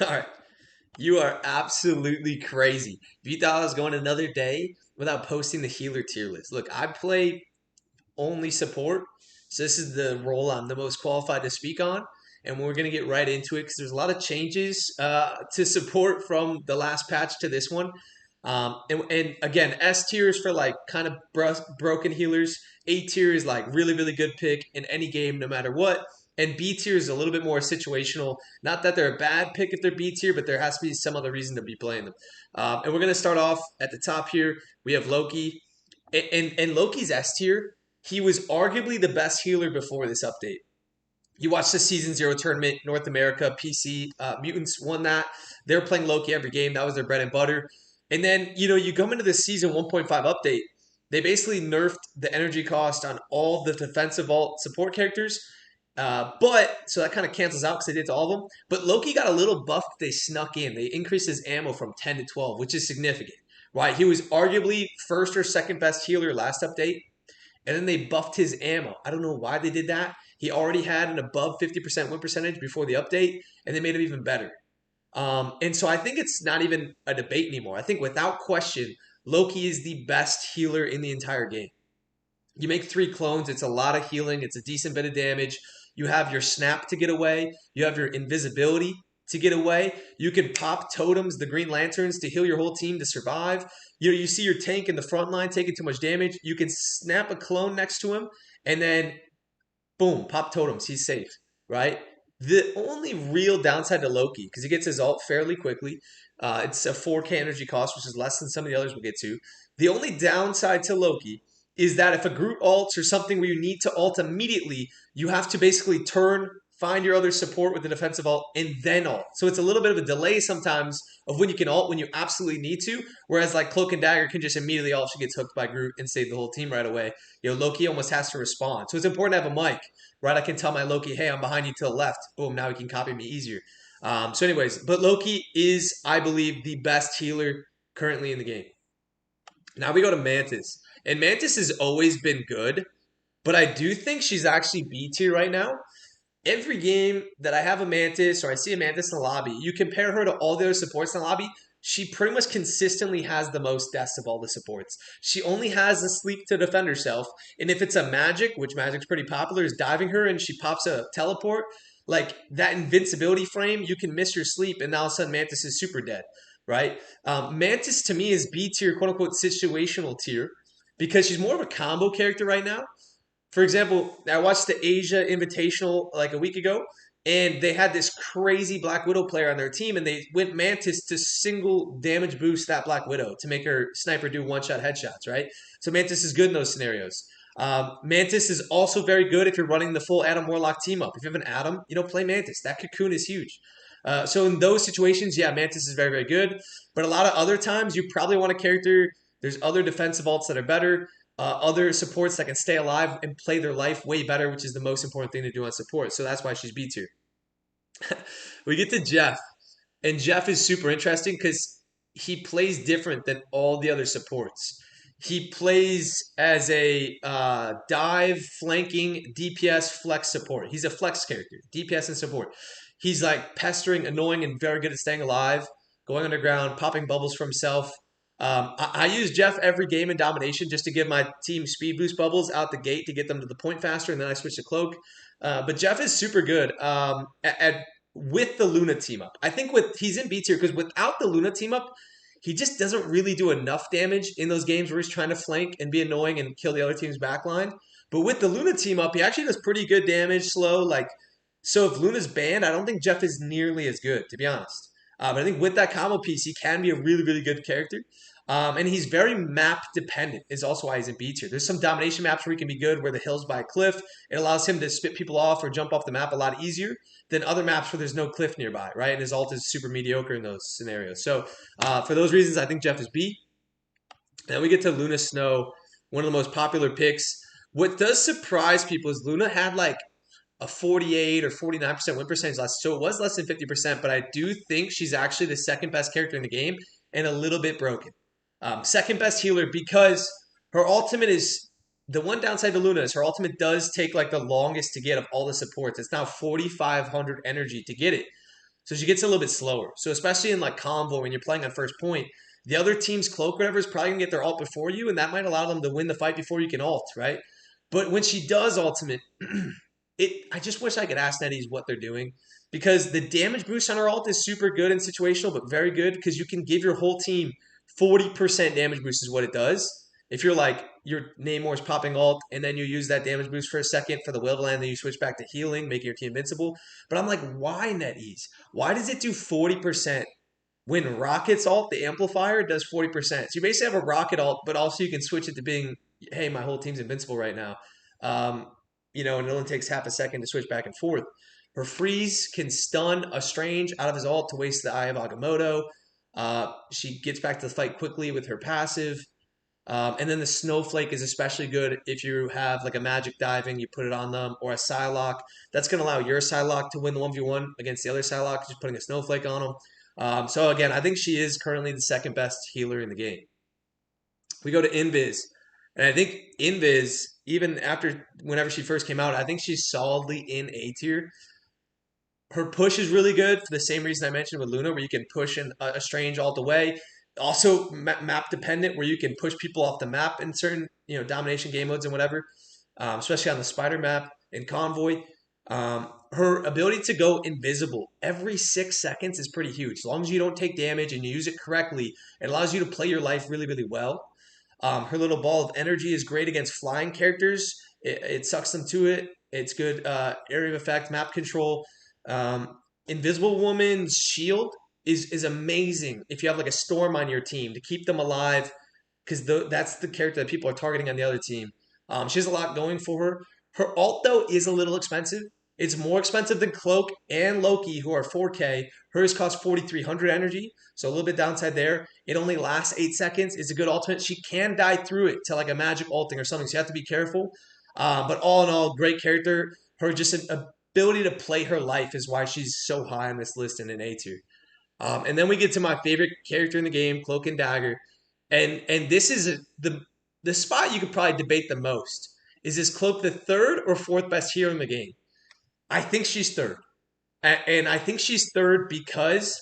All right. You are absolutely crazy. If you thought I was going another day without posting the healer tier list. Look, I play only support, so this is the role I'm the most qualified to speak on. And we're going to get right into it because there's a lot of changes to support from the last patch to this one. And again, S tier is for like kind of broken healers. A tier is like really, really good pick in any game, no matter what. And B tier is a little bit more situational. Not that they're a bad pick if they're B tier, but there has to be some other reason to be playing them. And we're going to start off at the top here. We have Loki. And Loki's S tier, he was arguably the best healer before this update. You watch the Season 0 tournament, North America, PC, Mutants won that. They were playing Loki every game. That was their bread and butter. And then, you come into the Season 1.5 update, they basically nerfed the energy cost on all the defensive vault support characters. So that kind of cancels out because they did to all of them. But Loki got a little buff that they snuck in. They increased his ammo from 10 to 12, which is significant, right? He was arguably first or second best healer last update, and then they buffed his ammo. I don't know why they did that. He already had an above 50% win percentage before the update, and they made him even better. And so I think it's not even a debate anymore. I think without question, Loki is the best healer in the entire game. You make 3 clones, it's a lot of healing, it's a decent bit of damage. You have your snap to get away, you have your invisibility to get away. You can pop totems, the Green Lanterns, to heal your whole team to survive. You see your tank in the front line taking too much damage. You can snap a clone next to him, and then boom, pop totems. He's safe, right? The only real downside to Loki, because he gets his ult fairly quickly, it's a 4K energy cost, which is less than some of the others we'll get to. The only downside to Loki is that if a Groot ults or something where you need to ult immediately, you have to basically turn, find your other support with the defensive ult, and then ult. So it's a little bit of a delay sometimes of when you can ult when you absolutely need to. Whereas like Cloak and Dagger can just immediately ult if she gets hooked by Groot and save the whole team right away. Loki almost has to respond. So it's important to have a mic, right? I can tell my Loki, hey, I'm behind you to the left. Boom, now he can copy me easier. But Loki is, I believe, the best healer currently in the game. Now we go to Mantis. And Mantis has always been good, but I do think she's actually B tier right now. Every game that I have a Mantis or I see a Mantis in the lobby, you compare her to all the other supports in the lobby, she pretty much consistently has the most deaths of all the supports. She only has the sleep to defend herself. And if it's a magic, which magic's pretty popular, is diving her and she pops a teleport, like that invincibility frame, you can miss your sleep and now all of a sudden Mantis is super dead, right? Mantis to me is B tier, quote unquote, situational tier because she's more of a combo character right now. For example, I watched the Asia Invitational like a week ago, and they had this crazy Black Widow player on their team, and they went Mantis to single damage boost that Black Widow to make her sniper do one-shot headshots, right? So Mantis is good in those scenarios. Mantis is also very good if you're running the full Adam Warlock team up. If you have an Adam, play Mantis. That cocoon is huge. So in those situations, yeah, Mantis is very, very good. But a lot of other times, you probably want a character. There's other defensive ults that are better, other supports that can stay alive and play their life way better, which is the most important thing to do on support. So that's why she's B tier. We get to Jeff, and Jeff is super interesting because he plays different than all the other supports. He plays as a dive, flanking, DPS, flex support. He's a flex character, DPS and support. He's like pestering, annoying, and very good at staying alive, going underground, popping bubbles for himself. I use Jeff every game in domination just to give my team speed boost bubbles out the gate to get them to the point faster, and then I switch to Cloak. But Jeff is super good with the Luna team up. I think he's in B tier because without the Luna team up, he just doesn't really do enough damage in those games where he's trying to flank and be annoying and kill the other team's backline. But with the Luna team up, he actually does pretty good damage, slow. So if Luna's banned, I don't think Jeff is nearly as good, to be honest. But I think with that combo piece, he can be a really, really good character. And he's very map dependent is also why he's in B tier. There's some domination maps where he can be good where the hill's by a cliff. It allows him to spit people off or jump off the map a lot easier than other maps where there's no cliff nearby, right? And his ult is super mediocre in those scenarios. So for those reasons, I think Jeff is B. Then we get to Luna Snow, one of the most popular picks. What does surprise people is Luna had like a 48 or 49% win percentage last, so it was less than 50%, but I do think she's actually the second best character in the game and a little bit broken. Second best healer because her ultimate is the one downside to Luna is her ultimate does take like the longest to get of all the supports. It's now 4,500 energy to get it. So she gets a little bit slower. So especially in like convo when you're playing on first point, the other team's cloak whatever is probably gonna get their ult before you, and that might allow them to win the fight before you can ult, right? But when she does ultimate, I just wish I could ask Netties what they're doing because the damage boost on her ult is super good and situational, but very good because you can give your whole team 40% damage boost is what it does. If you're like your Namor's popping ult and then you use that damage boost for a second for the Wilderland, then you switch back to healing, making your team invincible. But I'm like, why NetEase? Why does it do 40% when Rocket's ult, the amplifier, does 40%? So you basically have a Rocket ult, but also you can switch it to being, hey, my whole team's invincible right now. Um, and it only takes half a second to switch back and forth. Her freeze can stun a Strange out of his ult to waste the Eye of Agamotto. She gets back to the fight quickly with her passive. And then the Snowflake is especially good if you have like a Magic Diving, you put it on them, or a Psylocke. That's going to allow your Psylocke to win the 1v1 against the other Psylocke, just putting a Snowflake on them. So again, I think she is currently the second best healer in the game. We go to Invis. And I think Invis, even after whenever she first came out, I think she's solidly in A tier. Her push is really good for the same reason I mentioned with Luna, where you can push a Strange all the way. Also map dependent, where you can push people off the map in certain domination game modes and whatever, especially on the spider map in Convoy. Her ability to go invisible every 6 seconds is pretty huge. As long as you don't take damage and you use it correctly, it allows you to play your life really, really well. Her little ball of energy is great against flying characters. It sucks them to it. It's good area of effect, map control. Invisible Woman's shield is amazing if you have like a storm on your team to keep them alive because that's the character that people are targeting on the other team. She has a lot going for her. Her ult though is a little expensive. It's more expensive than Cloak and Loki, who are 4K. Hers costs 4,300 energy, so a little bit downside there. It only lasts 8 seconds. It's a good ultimate. She can die through it to like a magic ulting or something, so you have to be careful. But all in all, great character. Her just an ability to play her life is why she's so high on this list in an A tier. And then we get to my favorite character in the game, Cloak and Dagger, and this is the spot you could probably debate the most. Is this Cloak the third or fourth best hero in the game? I think she's third, and I think she's third because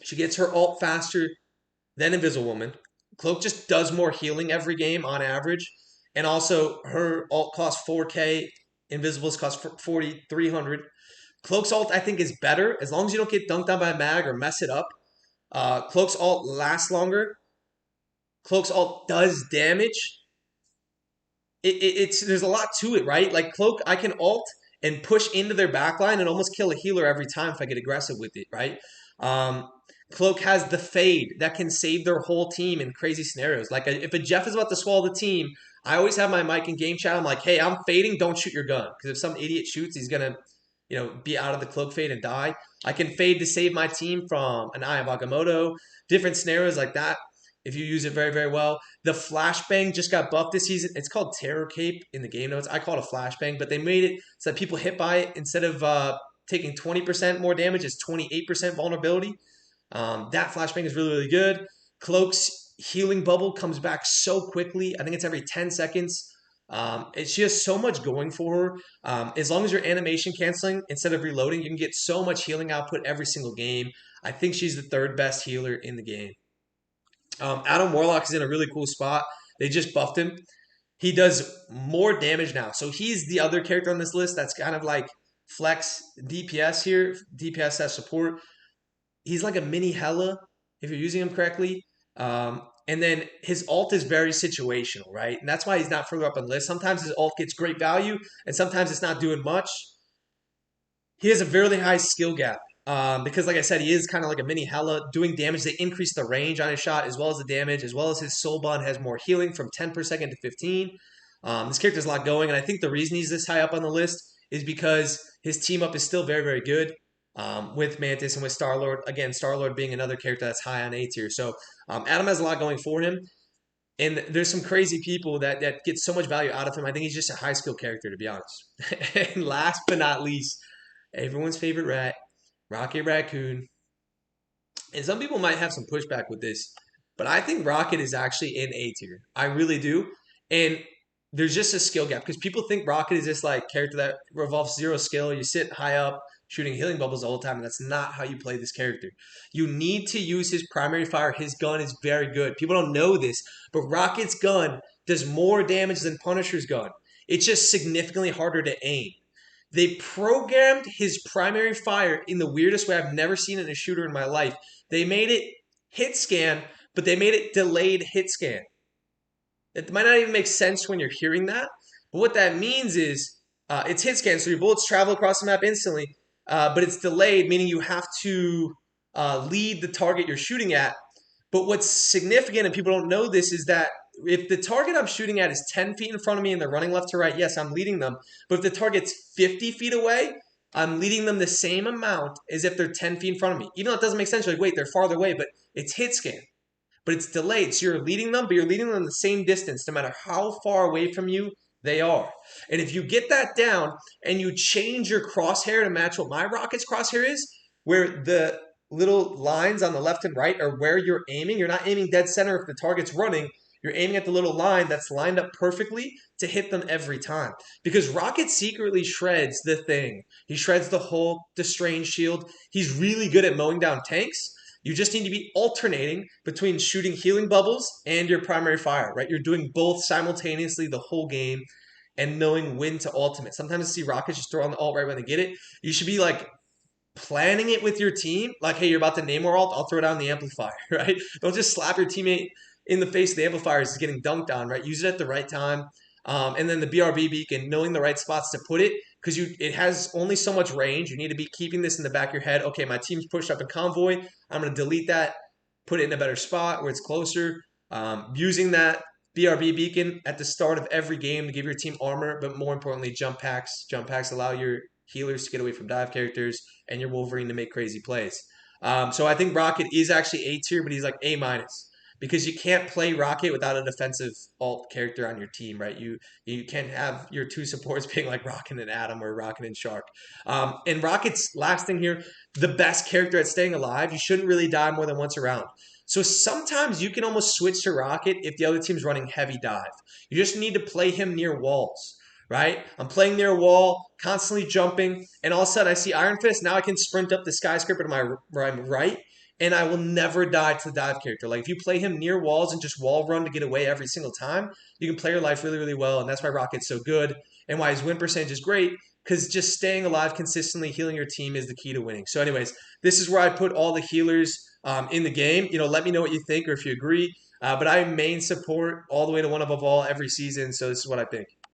she gets her ult faster than Invisible Woman. Cloak just does more healing every game on average, and also her ult costs 4K. Invisibles cost 4,300. Cloak's ult, I think, is better as long as you don't get dunked on by a mag or mess it up. Cloak's ult lasts longer. Cloak's ult does damage. It's there's a lot to it, right? Like Cloak, I can ult and push into their backline and almost kill a healer every time if I get aggressive with it, right? Um, Cloak has the fade that can save their whole team in crazy scenarios. Like if a Jeff is about to swallow the team, I always have my mic in game chat. I'm like, hey, I'm fading. Don't shoot your gun because if some idiot shoots, he's gonna be out of the Cloak fade and die. I can fade to save my team from an Eye of Agamotto, different scenarios like that if you use it very, very well. The flashbang just got buffed this season. It's called Terror Cape in the game notes. I call it a flashbang, but they made it so that people hit by it instead of taking 20% more damage, it's 28% vulnerability. That flashbang is really, really good. Cloak's healing bubble comes back so quickly. I think it's every 10 seconds. She has so much going for her. As long as you're animation canceling instead of reloading, you can get so much healing output every single game. I think she's the third best healer in the game. Adam Warlock is in a really cool spot. They just buffed him. He does more damage now. So he's the other character on this list that's kind of like flex DPS here, DPS as support. He's like a mini Hela if you're using him correctly. And then his ult is very situational, right? And that's why he's not further up on the list. Sometimes his ult gets great value, and sometimes it's not doing much. He has a very high skill gap because, like I said, he is kind of like a mini Hela doing damage. They increase the range on his shot as well as the damage, as well as his soul bond has more healing from 10 per second to 15. This character has a lot going, and I think the reason he's this high up on the list is because his team up is still very, very good. With Mantis and with Star-Lord. Again, Star-Lord being another character that's high on A tier. So Adam has a lot going for him. And there's some crazy people that get so much value out of him. I think he's just a high skill character, to be honest. And last but not least, everyone's favorite rat, Rocket Raccoon. And some people might have some pushback with this, but I think Rocket is actually in A tier. I really do. And there's just a skill gap because people think Rocket is this like character that revolves zero skill. You sit high up, shooting healing bubbles the whole time, and that's not how you play this character. You need to use his primary fire. His gun is very good. People don't know this, but Rocket's gun does more damage than Punisher's gun. It's just significantly harder to aim. They programmed his primary fire in the weirdest way I've never seen in a shooter in my life. They made it hit scan, but they made it delayed hit scan. It might not even make sense when you're hearing that, but what that means is it's hit scan, so your bullets travel across the map instantly, but it's delayed, meaning you have to lead the target you're shooting at. But what's significant, and people don't know this, is that if the target I'm shooting at is 10 feet in front of me and they're running left to right, yes, I'm leading them. But if the target's 50 feet away, I'm leading them the same amount as if they're 10 feet in front of me. Even though it doesn't make sense, you're like, wait, they're farther away, but it's hit scan. But it's delayed, so you're leading them, but you're leading them the same distance, no matter how far away from you they are. And if you get that down and you change your crosshair to match what my rocket's crosshair is, where the little lines on the left and right are where you're aiming, you're not aiming dead center if the target's running, you're aiming at the little line that's lined up perfectly to hit them every time. Because Rocket secretly shreds the Thing. He shreds the Hulk, the Strange Shield. He's really good at mowing down tanks. You just need to be alternating between shooting healing bubbles and your primary fire, right? You're doing both simultaneously the whole game and knowing when to ultimate. Sometimes I see Rockets just throw on the ult right when they get it. You should be like planning it with your team. Like, hey, you're about to name more ult, I'll throw it on the amplifier, right? Don't just slap your teammate in the face of the amplifier is getting dunked on, right? Use it at the right time. And then the BRB beacon, knowing the right spots to put it, because it has only so much range. You need to be keeping this in the back of your head. Okay, my team's pushed up in convoy. I'm going to delete that, put it in a better spot where it's closer. Using that BRB beacon at the start of every game to give your team armor, but more importantly, jump packs. Jump packs allow your healers to get away from dive characters and your Wolverine to make crazy plays. So I think Rocket is actually A tier, but he's like A minus. Because you can't play Rocket without a defensive alt character on your team, right? You can't have your two supports being like Rocket and Atom or Rocket and Shark. And Rocket's last thing here, the best character at staying alive. You shouldn't really die more than once around. So sometimes you can almost switch to Rocket if the other team's running heavy dive. You just need to play him near walls, right? I'm playing near a wall, constantly jumping, and all of a sudden I see Iron Fist. Now I can sprint up the skyscraper to my right, and I will never die to the dive character. Like, if you play him near walls and just wall run to get away every single time, you can play your life really, really well, and that's why Rocket's so good, and why his win percentage is great, because just staying alive consistently, healing your team is the key to winning. So anyways, this is where I put all the healers in the game. Let me know what you think or if you agree, but I main support all the way to one above all every season, so this is what I think.